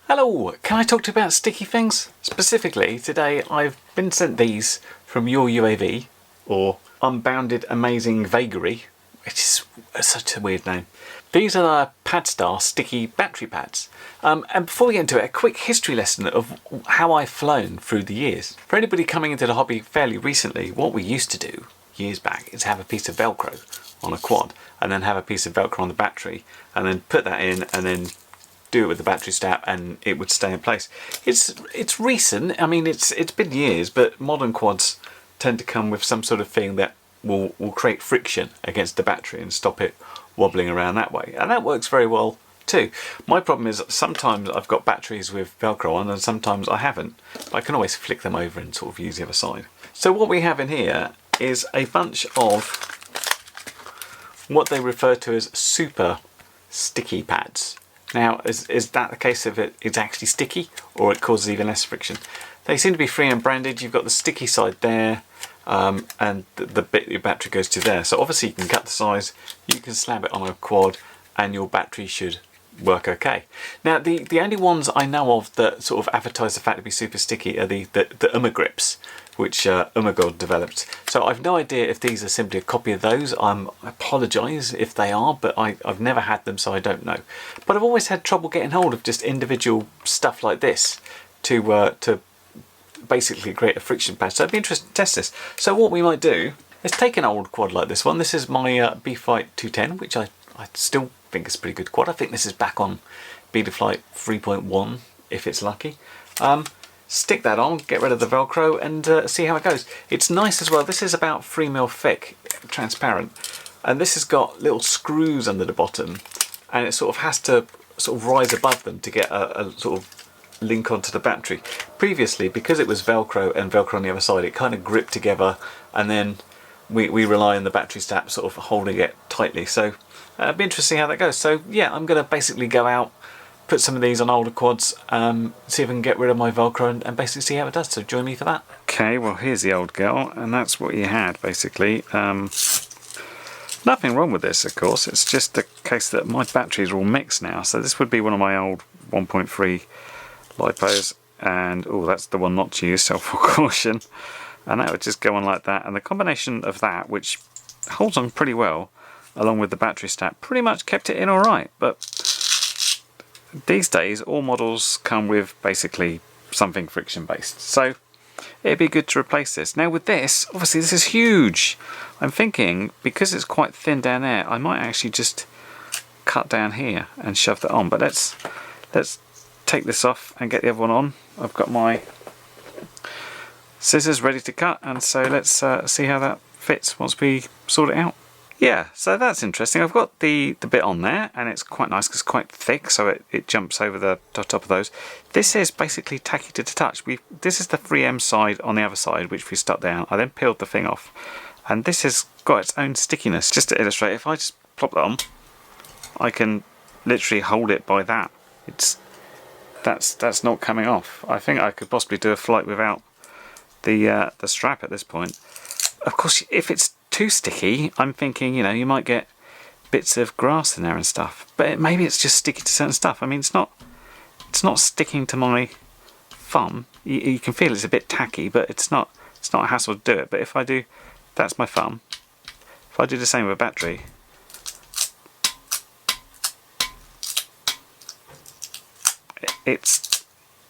Hello, can I talk to you about sticky things? Specifically, today I've been sent these from Your UAV, or Unbounded Amazing Vagary, which is such a weird name. These are PadStar sticky battery pads. And before we get into it, a quick history lesson of how I've flown through the years. For anybody coming into the hobby fairly recently, what we used to do years back is have a piece of Velcro on a quad, and then have a piece of Velcro on the battery, and then put that in, and then do it with the battery strap, and it would stay in place. It's recent. I mean, it's been years, but modern quads tend to come with some sort of thing that will create friction against the battery and stop it wobbling around that way, and that works very well too. My problem is sometimes I've got batteries with Velcro on and sometimes I haven't, but I can always flick them over and sort of use the other side. So what we have in here is a bunch of what they refer to as super sticky pads. Now, is that the case of it's actually sticky, or it causes even less friction? They seem to be 3M branded. You've got the sticky side there, and the bit your battery goes to there. So obviously you can cut the size, you can slab it on a quad, and your battery should work okay. Now, the only ones I know of that sort of advertise the fact to be super sticky are the grips, which Banggood developed. So I've no idea if these are simply a copy of those. I apologise if they are, but I've never had them, so I don't know. But I've always had trouble getting hold of just individual stuff like this to basically create a friction patch. So I'd be interested to test this. So what we might do is take an old quad like this one. This is my B-Flight 210, which I still think is a pretty good quad. I think this is back on Betaflight 3.1 if it's lucky. Stick that on, get rid of the Velcro, and see how it goes. It's nice as well. This is about 3mm thick, transparent, and this has got little screws under the bottom, and it sort of has to sort of rise above them to get a sort of link onto the battery. Previously, because it was Velcro and Velcro on the other side, it kind of gripped together, and then we rely on the battery strap sort of holding it tightly. So it'd be interesting to see how that goes. So yeah, I'm going to basically go out, put some of these on older quads, see if I can get rid of my Velcro and basically see how it does. So join me for that. Okay, well here's the old girl, and that's what you had basically. Nothing wrong with this, of course. It's just the case that my batteries are all mixed now. So this would be one of my old 1.3 lipos, and oh, that's the one not to use, self-caution. And that would just go on like that. And the combination of that, which holds on pretty well, along with the battery strap, pretty much kept it in all right. But these days, all models come with basically something friction based. So it'd be good to replace this. Now with this, obviously this is huge. I'm thinking, because it's quite thin down there, I might actually just cut down here and shove that on. But let's take this off and get the other one on. I've got my scissors ready to cut, and so let's see how that fits once we sort it out. Yeah, so that's interesting. I've got the bit on there, and it's quite nice because it's quite thick, so it jumps over the top of those. This is basically tacky to the touch. This is the 3M side on the other side, which we stuck down. I then peeled the thing off, and this has got its own stickiness. Just to illustrate, if I just plop that on, I can literally hold it by that. That's not coming off. I think I could possibly do a flight without the strap at this point. Of course, if it's too sticky, I'm thinking, you know, you might get bits of grass in there and stuff. But maybe it's just sticky to certain stuff. I mean, it's not sticking to my thumb. You can feel it's a bit tacky, but it's not a hassle to do it. But if I do, that's my thumb. If I do the same with a battery,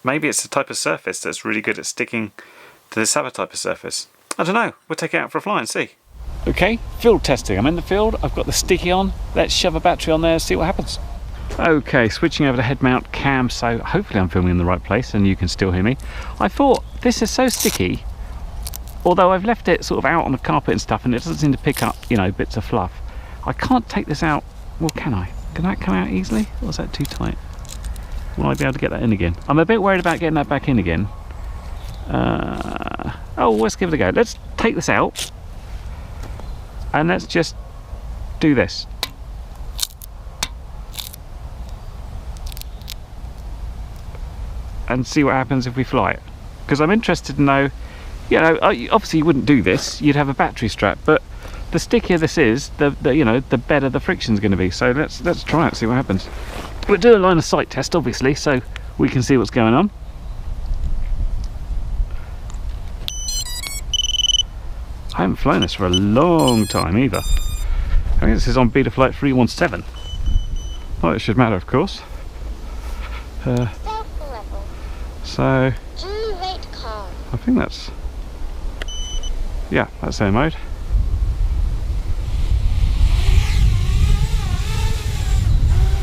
maybe it's the type of surface that's really good at sticking to this other type of surface. I don't know. We'll take it out for a fly and see. Okay, field testing. I'm in the field. I've got the sticky on. Let's shove a battery on there, see what happens. Okay, switching over to head mount cam, so hopefully I'm filming in the right place and you can still hear me. I thought, this is so sticky, although I've left it sort of out on the carpet and stuff, and it doesn't seem to pick up, you know, bits of fluff. I can't take this out. Well, can I? Can that come out easily? Or is that too tight? Will I be able to get that in again? I'm a bit worried about getting that back in again. Oh, let's give it a go. Let's take this out and let's just do this. And see what happens if we fly it. Because I'm interested to know, you know, obviously you wouldn't do this, you'd have a battery strap, but the stickier this is, the better the friction's going to be. So let's try it, see what happens. We'll do a line of sight test, obviously, so we can see what's going on. I haven't flown this for a long time either. I think this is on beta flight 317. Not that it should matter, of course. So I think that's, yeah, that's air mode.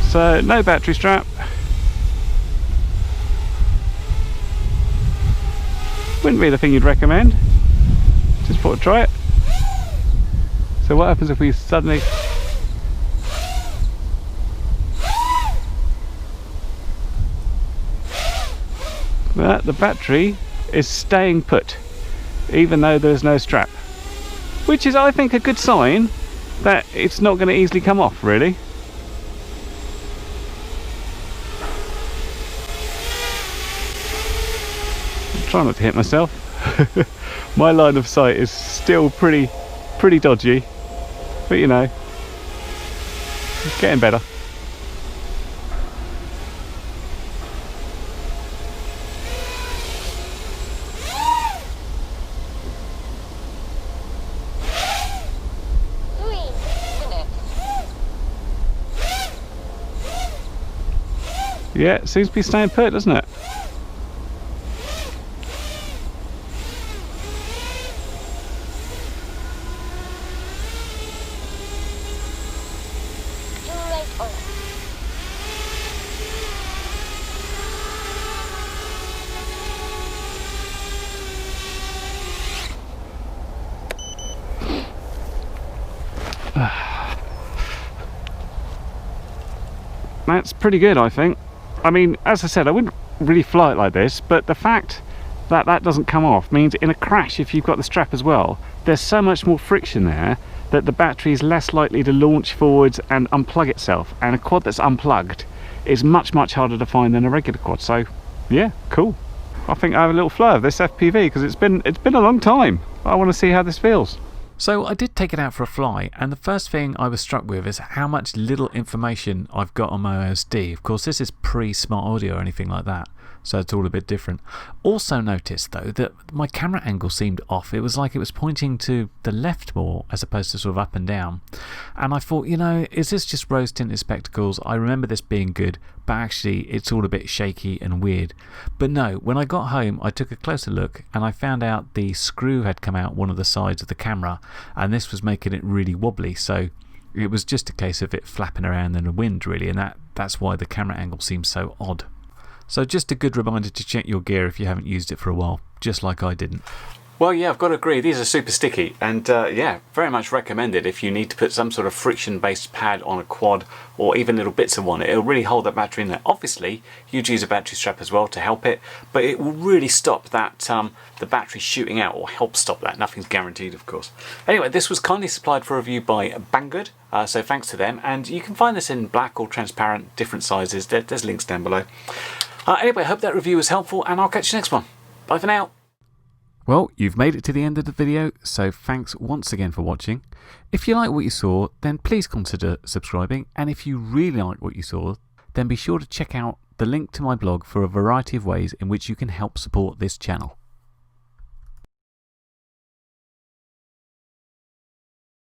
So no battery strap. Wouldn't be the thing you'd recommend. Just thought I'd try it. So what happens if we suddenly... But the battery is staying put, even though there's no strap. Which is, I think, a good sign that it's not going to easily come off, really. I'm trying not to hit myself. My line of sight is still pretty dodgy, but you know, it's getting better. Yeah, it seems to be staying put, doesn't it? That's pretty good, I think. I mean, as I said, I wouldn't really fly it like this, but the fact that that doesn't come off means in a crash, if you've got the strap as well, there's so much more friction there that the battery is less likely to launch forwards and unplug itself, and a quad that's unplugged is much harder to find than a regular quad. So yeah, cool. I think I have a little fly of this FPV because it's been a long time. I want to see how this feels. So I did take it out for a fly, and the first thing I was struck with is how much little information I've got on my OSD. Of course, this is pre-smart audio or anything like that, so it's all a bit different. Also noticed though that my camera angle seemed off. It was like it was pointing to the left more as opposed to sort of up and down. And I thought, you know, is this just rose tinted spectacles? I remember this being good, but actually it's all a bit shaky and weird. But no, when I got home I took a closer look and I found out the screw had come out one of the sides of the camera, and this was making it really wobbly. So it was just a case of it flapping around in the wind really, and that's why the camera angle seems so odd. So just a good reminder to check your gear if you haven't used it for a while, just like I didn't. Well, yeah, I've got to agree, these are super sticky, and yeah, very much recommended if you need to put some sort of friction-based pad on a quad, or even little bits of one. It'll really hold that battery in there. Obviously, you'd use a battery strap as well to help it, but it will really stop that the battery shooting out, or help stop that. Nothing's guaranteed, of course. Anyway, this was kindly supplied for review by Banggood, so thanks to them, and you can find this in black or transparent, different sizes. There's links down below. Anyway, I hope that review was helpful, and I'll catch you next one. Bye for now. Well, you've made it to the end of the video, so thanks once again for watching. If you like what you saw, then please consider subscribing, and if you really like what you saw, then be sure to check out the link to my blog for a variety of ways in which you can help support this channel.